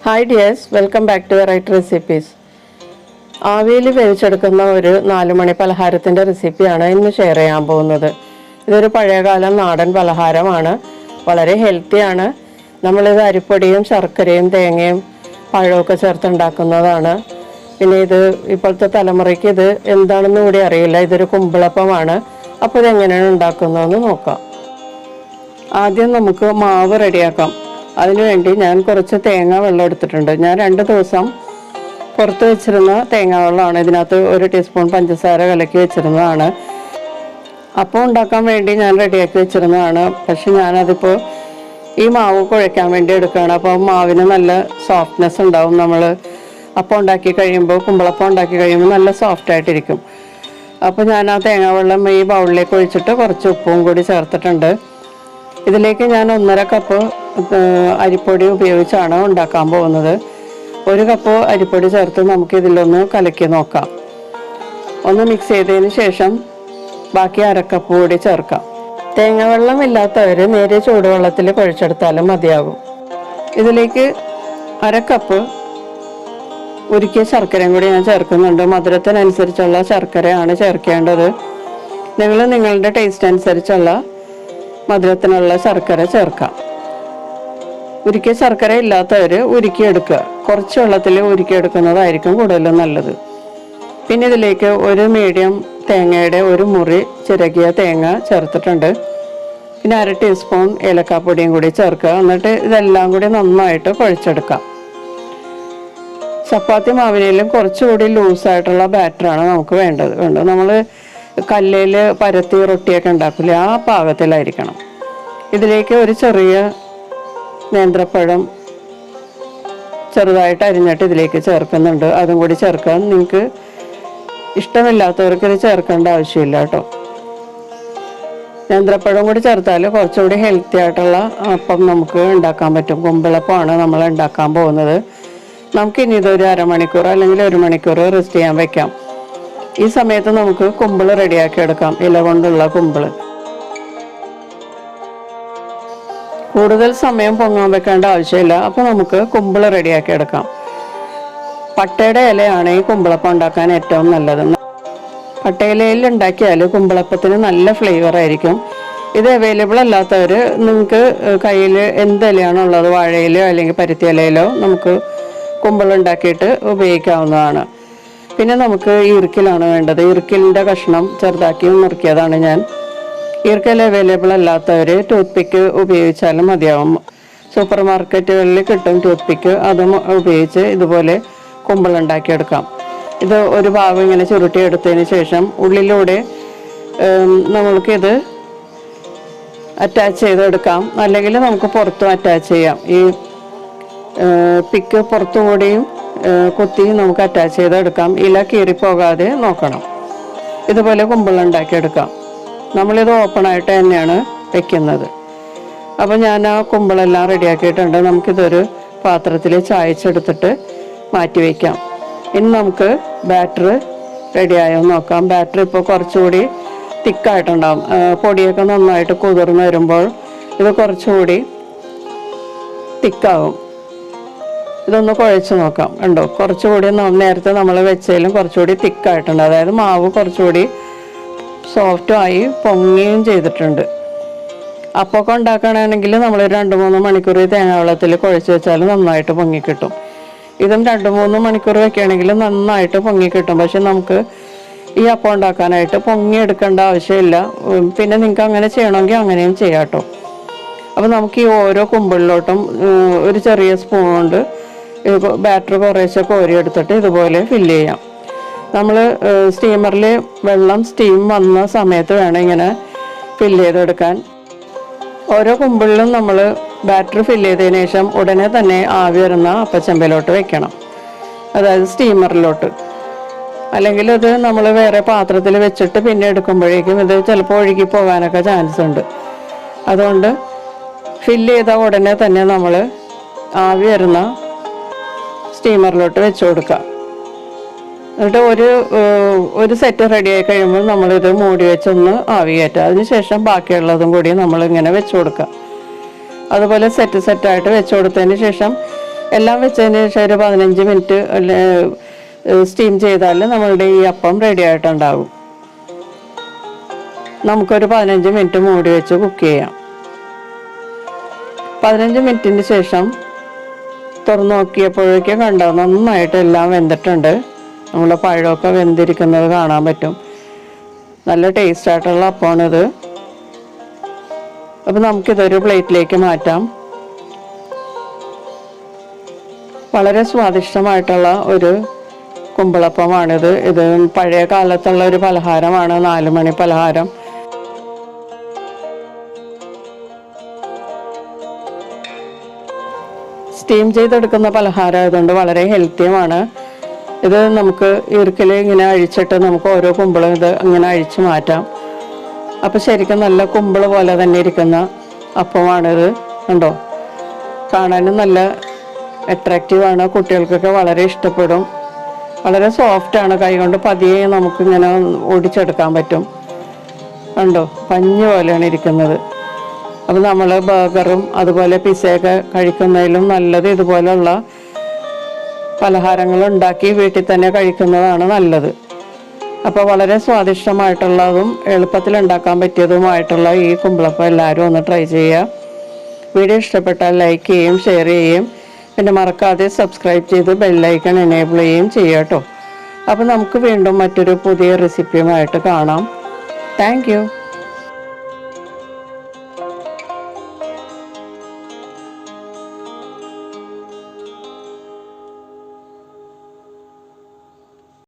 Hi dears, welcome back to Right Recipes. ആവിയിൽ വേവിച്ചെടുക്കുന്ന ഒരു 4 മണി പലഹാരത്തിൻ്റെ റെസിപ്പിയാണ് ഇന്ന് ഷെയർ ചെയ്യാൻ പോകുന്നത്. ഇതൊരു പഴയകാലം നാടൻ പലഹാരമാണ്, വളരെ ഹെൽത്തിയാണ്. നമ്മളിത് അരിപ്പൊടിയും ശർക്കരയും തേങ്ങയും പഴമൊക്കെ ചേർത്തുണ്ടാക്കുന്നതാണ്. പിന്നെ ഇത് ഇപ്പോഴത്തെ തലമുറയ്ക്ക് ഇത് എന്താണെന്ന് കൂടി അറിയില്ല. ഇതൊരു കുമ്പിളപ്പമാണ്. അപ്പോൾ ഇതെങ്ങനെയാണ് ഉണ്ടാക്കുന്നതെന്ന് നോക്കാം. ആദ്യം നമുക്ക് മാവ് റെഡിയാക്കാം. അതിനുവേണ്ടി ഞാൻ കുറച്ച് തേങ്ങ വെള്ളം എടുത്തിട്ടുണ്ട്. ഞാൻ 2 ദിവസം പുറത്ത് വെച്ചിരുന്ന തേങ്ങ വെള്ളമാണ്. ഇതിനകത്ത് 1 ടീസ്പൂൺ പഞ്ചസാര കലക്കി വെച്ചിരുന്നതാണ്. അപ്പം ഉണ്ടാക്കാൻ വേണ്ടി ഞാൻ റെഡിയാക്കി വെച്ചിരുന്നതാണ്. പക്ഷെ ഞാനതിപ്പോൾ ഈ മാവ് കുഴയ്ക്കാൻ വേണ്ടി എടുക്കുകയാണ്. അപ്പോൾ മാവിന് നല്ല സോഫ്റ്റ്നെസ് ഉണ്ടാവും. നമ്മൾ അപ്പം ഉണ്ടാക്കി കഴിയുമ്പോൾ, കുമ്പിളപ്പം ഉണ്ടാക്കി കഴിയുമ്പോൾ നല്ല സോഫ്റ്റായിട്ടിരിക്കും. അപ്പോൾ ഞാൻ ആ തേങ്ങ വെള്ളം ഈ ബൗളിലേക്ക് ഒഴിച്ചിട്ട് കുറച്ച് ഉപ്പും കൂടി ചേർത്തിട്ടുണ്ട്. ഇതിലേക്ക് ഞാൻ 1.5 കപ്പ് അരിപ്പൊടി ഉപയോഗിച്ചാണ് ഉണ്ടാക്കാൻ പോകുന്നത്. 1 കപ്പ് അരിപ്പൊടി ചേർത്ത് നമുക്ക് ഇതിലൊന്ന് കലക്കി നോക്കാം. ഒന്ന് മിക്സ് ചെയ്തതിന് ശേഷം ബാക്കി 1/2 കപ്പ് കൂടി ചേർക്കാം. തേങ്ങ വെള്ളം ഇല്ലാത്തവർ നേരിയ ചൂടുവെള്ളത്തിൽ കുഴച്ചെടുത്താലും മതിയാകും. ഇതിലേക്ക് 1/2 കപ്പ് ഉരുക്കിയ ശർക്കരയും കൂടി ഞാൻ ചേർക്കുന്നുണ്ട്. മധുരത്തിനനുസരിച്ചുള്ള ശർക്കരയാണ് ചേർക്കേണ്ടത്. നിങ്ങൾ നിങ്ങളുടെ ടേസ്റ്റ് അനുസരിച്ചുള്ള മധുരത്തിനുള്ള ശർക്കര ചേർക്കാം. ഉരുക്കിയ ശർക്കര ഇല്ലാത്തവർ ഉരുക്കിയെടുക്കുക. കുറച്ച് വെള്ളത്തിൽ ഉരുക്കിയെടുക്കുന്നതായിരിക്കും കൂടുതലും നല്ലത്. പിന്നെ ഇതിലേക്ക് 1 മീഡിയം തേങ്ങയുടെ 1 മുറി ചിരകിയ തേങ്ങ ചേർത്തിട്ടുണ്ട്. പിന്നെ 1/2 ടീസ്പൂൺ ഏലക്കാപ്പൊടിയും കൂടി ചേർക്കുക. എന്നിട്ട് ഇതെല്ലാം കൂടി നന്നായിട്ട് കുഴച്ചെടുക്കാം. ചപ്പാത്തി മാവിനേലും കുറച്ചുകൂടി ലൂസായിട്ടുള്ള ബാറ്ററാണ് നമുക്ക് വേണ്ടത്. നമ്മൾ കല്ലിൽ പരത്തി റൊട്ടിയൊക്കെ ഉണ്ടാക്കില്ലേ, ആ പാകത്തിലായിരിക്കണം. ഇതിലേക്ക് ഒരു ചെറിയ നേന്ത്രപ്പഴം ചെറുതായിട്ട് അരിഞ്ഞിട്ട് ഇതിലേക്ക് ചേർക്കുന്നുണ്ട്. അതും കൂടി ചേർക്കാൻ നിങ്ങൾക്ക് ഇഷ്ടമില്ലാത്തവർക്ക് ഇത് ചേർക്കേണ്ട ആവശ്യമില്ല കേട്ടോ. നേന്ത്രപ്പഴം കൂടി ചേർത്താൽ കുറച്ചുകൂടി ഹെൽത്തി ആയിട്ടുള്ള അപ്പം നമുക്ക് ഉണ്ടാക്കാൻ പറ്റും. കുമ്പിളപ്പമാണ് നമ്മൾ ഉണ്ടാക്കാൻ പോകുന്നത്. നമുക്കിനി ഇതൊരു 1/2 മണിക്കൂർ അല്ലെങ്കിൽ 1 മണിക്കൂർ റെസ്റ്റ് ചെയ്യാൻ വെക്കാം. ഈ സമയത്ത് നമുക്ക് കുമ്പിള് റെഡിയാക്കി എടുക്കാം. ഇല കൊണ്ടുള്ള കുമ്പിള്. കൂടുതൽ സമയം പൊങ്ങാൻ വെക്കേണ്ട ആവശ്യമില്ല. അപ്പോൾ നമുക്ക് കുമ്പിള് റെഡിയാക്കി എടുക്കാം. പട്ടയുടെ ഇലയാണ് ഈ കുമ്പിളപ്പം ഉണ്ടാക്കാൻ ഏറ്റവും നല്ലത്. പട്ടയിലയിൽ ഉണ്ടാക്കിയാൽ കുമ്പിളപ്പത്തിന് നല്ല ഫ്ലേവർ ആയിരിക്കും. ഇത് അവൈലബിൾ അല്ലാത്തവർ നിങ്ങൾക്ക് കയ്യിൽ എന്ത് ഇലയാണോ ഉള്ളത്, വാഴയിലോ അല്ലെങ്കിൽ പരുത്തി ഇലയിലോ നമുക്ക് കുമ്പിളുണ്ടാക്കിയിട്ട് ഉപയോഗിക്കാവുന്നതാണ്. പിന്നെ നമുക്ക് ഈർക്കിലാണ് വേണ്ടത്. ഈർക്കിലിൻ്റെ കഷ്ണം ചെറുതാക്കി മുറിക്കിയതാണ് ഞാൻ. ഈർക്കൽ അവൈലബിൾ അല്ലാത്തവർ ടൂത്ത് പിക്ക് ഉപയോഗിച്ചാലും മതിയാവും. സൂപ്പർ മാർക്കറ്റുകളിൽ കിട്ടും ടൂത്ത് പിക്ക്. അതും ഉപയോഗിച്ച് ഇതുപോലെ കുമ്പിളുണ്ടാക്കിയെടുക്കാം. ഇത് ഒരു ഭാഗം ഇങ്ങനെ ചുരുട്ടിയെടുത്തതിന് ശേഷം ഉള്ളിലൂടെ നമ്മൾക്കിത് അറ്റാച്ച് ചെയ്തെടുക്കാം. അല്ലെങ്കിൽ നമുക്ക് പുറത്തും അറ്റാച്ച് ചെയ്യാം. ഈ പിക്ക് പുറത്തുകൂടിയും കുത്തി നമുക്ക് അറ്റാച്ച് ചെയ്തെടുക്കാം. ഇല കീറിപ്പോകാതെ നോക്കണം. ഇതുപോലെ കുമ്പിളുണ്ടാക്കിയെടുക്കാം. നമ്മളിത് ഓപ്പണായിട്ട് തന്നെയാണ് വെക്കുന്നത്. അപ്പോൾ ഞാൻ ആ കുമ്പിളെല്ലാം റെഡിയാക്കിയിട്ടുണ്ട്. നമുക്കിതൊരു പാത്രത്തിൽ ചായച്ചെടുത്തിട്ട് മാറ്റി വയ്ക്കാം. ഇനി നമുക്ക് ബാറ്റർ റെഡിയായോ നോക്കാം. ബാറ്റർ ഇപ്പോൾ കുറച്ചുകൂടി തിക്കായിട്ടുണ്ടാകും. പൊടിയൊക്കെ നന്നായിട്ട് കുതിർന്ന് വരുമ്പോൾ ഇത് കുറച്ചുകൂടി തിക്കാവും. ഇതൊന്ന് കുഴച്ച് നോക്കാം. ഉണ്ടോ, കുറച്ചുകൂടി നേരത്തെ നമ്മൾ വെച്ചതിലും കുറച്ചുകൂടി തിക്കായിട്ടുണ്ട്. അതായത് മാവ് കുറച്ചുകൂടി സോഫ്റ്റുമായി പൊങ്ങുകയും ചെയ്തിട്ടുണ്ട്. അപ്പമൊക്കെ ഉണ്ടാക്കുകയാണെങ്കിൽ നമ്മൾ 2-3 മണിക്കൂർ തേങ്ങ വെള്ളത്തിൽ കുഴച്ച് വെച്ചാൽ നന്നായിട്ട് പൊങ്ങിക്കിട്ടും. ഇതും 2-3 മണിക്കൂർ വെക്കുകയാണെങ്കിൽ നന്നായിട്ട് പൊങ്ങിക്കിട്ടും. പക്ഷെ നമുക്ക് ഈ അപ്പം ഉണ്ടാക്കാനായിട്ട് പൊങ്ങിയെടുക്കേണ്ട ആവശ്യമില്ല. പിന്നെ നിങ്ങൾക്ക് അങ്ങനെ ചെയ്യണമെങ്കിൽ അങ്ങനെയും ചെയ്യാം കേട്ടോ. അപ്പോൾ നമുക്ക് ഈ ഓരോ കുമ്പിളിലോട്ടും ഒരു ചെറിയ സ്പൂൺ കൊണ്ട് ബാറ്റർ കുറേശ്ശെ കോരിയെടുത്തിട്ട് ഇതുപോലെ ഫില്ല് ചെയ്യാം. നമ്മൾ സ്റ്റീമറിൽ വെള്ളം സ്റ്റീം വന്ന സമയത്ത് വേണം ഇങ്ങനെ ഫില്ല് ചെയ്തെടുക്കാൻ. ഓരോ കുമ്പിളിലും നമ്മൾ ബാറ്റർ ഫില്ല് ചെയ്തതിന് ശേഷം ഉടനെ തന്നെ ആവി വരുന്ന അപ്പച്ചമ്പയിലോട്ട് വെക്കണം, അതായത് സ്റ്റീമറിലോട്ട്. അല്ലെങ്കിൽ ഇത് നമ്മൾ വേറെ പാത്രത്തിൽ വെച്ചിട്ട് പിന്നെ എടുക്കുമ്പോഴേക്കും ഇത് ചിലപ്പോൾ ഒഴുകി പോകാനൊക്കെ ചാൻസ് ഉണ്ട്. അതുകൊണ്ട് ഫില്ല് ചെയ്ത ഉടനെ തന്നെ നമ്മൾ ആവി വരുന്ന സ്റ്റീമറിലോട്ട് വെച്ച് കൊടുക്കുക. എന്നിട്ട് ഒരു സെറ്റ് റെഡിയായി കഴിയുമ്പോൾ നമ്മളിത് മൂടി വെച്ചൊന്ന് ആവി കയറ്റുക. അതിനുശേഷം ബാക്കിയുള്ളതും കൂടി നമ്മളിങ്ങനെ വെച്ച് കൊടുക്കുക. അതുപോലെ സെറ്റായിട്ട് വെച്ച് കൊടുത്തതിന് ശേഷം എല്ലാം വെച്ചതിന് ശേഷം ഒരു 15 മിനിറ്റ് സ്റ്റീം ചെയ്താൽ നമ്മളുടെ ഈ അപ്പം റെഡി ആയിട്ടുണ്ടാകും. നമുക്കൊരു 15 മിനിറ്റ് മൂടി വെച്ച് കുക്ക് ചെയ്യാം. 15 മിനിറ്റിന് ശേഷം തുറന്നു നോക്കിയപ്പോഴേക്കും കണ്ടോ നന്നായിട്ട് എല്ലാം വെന്തിട്ടുണ്ട്. നമ്മളെ പഴമൊക്കെ വെന്തിരിക്കുന്നത് കാണാൻ പറ്റും. നല്ല ടേസ്റ്റ് ആയിട്ടുള്ള അപ്പമാണിത്. അപ്പോൾ നമുക്കിതൊരു പ്ലേറ്റിലേക്ക് മാറ്റാം. വളരെ സ്വാദിഷ്ടമായിട്ടുള്ള ഒരു കുമ്പിളപ്പമാണിത്. ഇത് പഴയ കാലത്തുള്ള ഒരു പലഹാരമാണ്, 4 മണി പലഹാരം. സ്റ്റീം ചെയ്തെടുക്കുന്ന പലഹാരം ആയതുകൊണ്ട് വളരെ ഹെൽത്തിയുമാണ്. ഇത് നമുക്ക് ഈർക്കിൽ ഇങ്ങനെ അഴിച്ചിട്ട് നമുക്ക് ഓരോ കുമ്പിളും ഇത് ഇങ്ങനെ അഴിച്ചു മാറ്റാം. അപ്പോൾ ശരിക്കും നല്ല കുമ്പിൾ പോലെ തന്നെ ഇരിക്കുന്ന അപ്പമാണിത്. കണ്ടോ, കാണാനും നല്ല അട്രാക്റ്റീവാണ്. കുട്ടികൾക്കൊക്കെ വളരെ ഇഷ്ടപ്പെടും. വളരെ സോഫ്റ്റാണ്. കൈകൊണ്ട് പതിയെ നമുക്കിങ്ങനെ ഒടിച്ചെടുക്കാൻ പറ്റും. കണ്ടോ, പഞ്ഞ് പോലെയാണ് ഇരിക്കുന്നത്. അപ്പോൾ നമ്മൾ ബർഗറും അതുപോലെ പിസയൊക്കെ കഴിക്കുന്നതിലും നല്ലത് ഇതുപോലുള്ള പലഹാരങ്ങൾ ഉണ്ടാക്കി വീട്ടിൽ തന്നെ കഴിക്കുന്നതാണ് നല്ലത്. അപ്പോൾ വളരെ സ്വാദിഷ്ടമായിട്ടുള്ളതും എളുപ്പത്തിൽ ഉണ്ടാക്കാൻ പറ്റിയതുമായിട്ടുള്ള ഈ കുമ്പിളപ്പം എല്ലാവരും ഒന്ന് ട്രൈ ചെയ്യുക. വീഡിയോ ഇഷ്ടപ്പെട്ടാൽ ലൈക്ക് ചെയ്യുകയും ഷെയർ ചെയ്യുകയും പിന്നെ മറക്കാതെ സബ്സ്ക്രൈബ് ചെയ്ത് ബെല്ലൈക്കൺ എനേബിൾ ചെയ്യുകയും ചെയ്യുക കേട്ടോ. അപ്പോൾ നമുക്ക് വീണ്ടും മറ്റൊരു പുതിയ റെസിപ്പിയുമായിട്ട് കാണാം. Thank you.